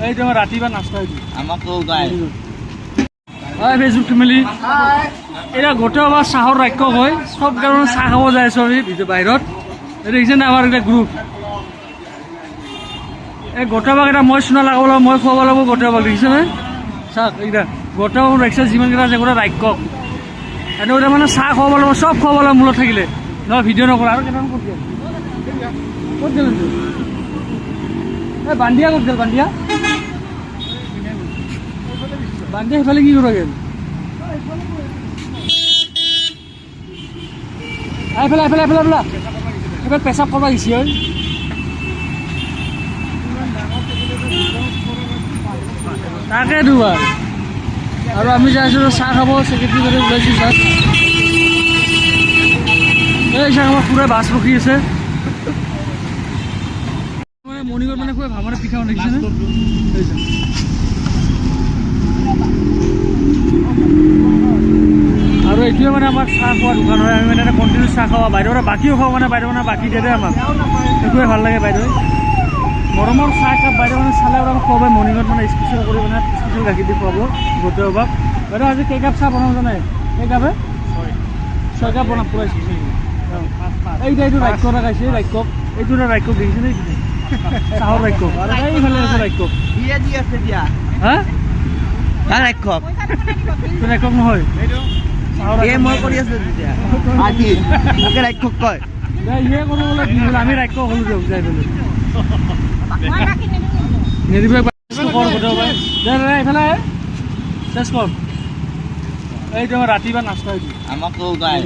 এই তোমার রাতিবা নাস্তা হইছে আমাকেও গায় হয় ফেসবুক ফেমিলি এরা গোটেই আবার চাহর রাক্ষস হয় সব কারণে চাহ খাব যায় চবে বাহিৰত দেখিছে না আমাৰ একটা গ্ৰুপ এই গোটেইবাক এটা মই চুনা লাগাব লাগিব মই খুৱাব লাগিব গোটেইবাক দেখিছে নে চাওক এইকেইটা গোটেইবাক ৰাখিছে যিমানকেইটা আছে গোটেই ৰাক্ষস এটা মানে চাহ খুৱাব লাগিব চব খুৱাব লাগিব মূলত থাকিলে নহয় ভিডিঅ' নকৰা আৰু কেইটামান ক'ত গ'ল ক'ত গ'ল এই বান্দিয়া ক'ত গ'ল বান্দিয়া বান্দিয়া সেইফালে কি কৰিব গ'ল এইফালে এইফালে এইফালে এইফালে এইফালে পেচাব কৰিব গৈছে ঐ তাকে দুবাৰ আৰু আমি যাই আছোঁ চাহ খাব চেক্ৰেটাৰী বাইদেউ ওলাইছোঁ চাহ এই চাহ খাব পুৰা বাছ ৰখি আছে মানে মৰ্ণিঙত মানে খুব ভামনে পিঠা দেখিছেনে আৰু এইটোৱে মানে আমাৰ চাহ খোৱা দোকান হয় আমি মানে এটা কণ্টিনিউ চাহ খাওঁ বাইদেউৰে বাকীও খাওঁ মানে বাইদেউ মানে বাকী দিয়ে আমাক সেইটোৱে ভাল লাগে বাইদেউ গৰমৰ চাহ একাপ বাইদেউ মানে চালে আৰু আমাক খুৱাব মৰ্ণিঙত মানে স্পেচিয়েল কৰি মানে স্পেচিয়েল গাখীৰ দি খুৱাব গোটেইবাক বাইদেউ আজি কেইকাপ চাহ বনাব জানে কেইকাপে 6 কাপ বনাব পুৰা স্পেচিয়েল এইটো এইটো ৰাক্ষস এটা খাইছে ৰাক্ষস এইটো এটা ৰাক্ষস দেখিছেনে চাহৰ ৰাক্ষস আৰু এইফালে আছে ৰাক্ষস হা ৰাক্ষস ৰাক্ষস নহয় মই কৰি আছো মোকে ৰাক্ষস কয় ইয়ে কৰিব বোলে কি বোলে আমি ৰাক্ষস হ'লো দিয়ক যাই পেলাই নিদিব কৰ গোটেইবাই এইফালে চেষ্টা কৰ এই তোমাৰ ৰাতিবা নাস্তা হইছে আমাকেও গায়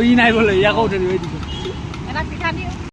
ই নাই বোলে ইয়াকো উঠাই দিব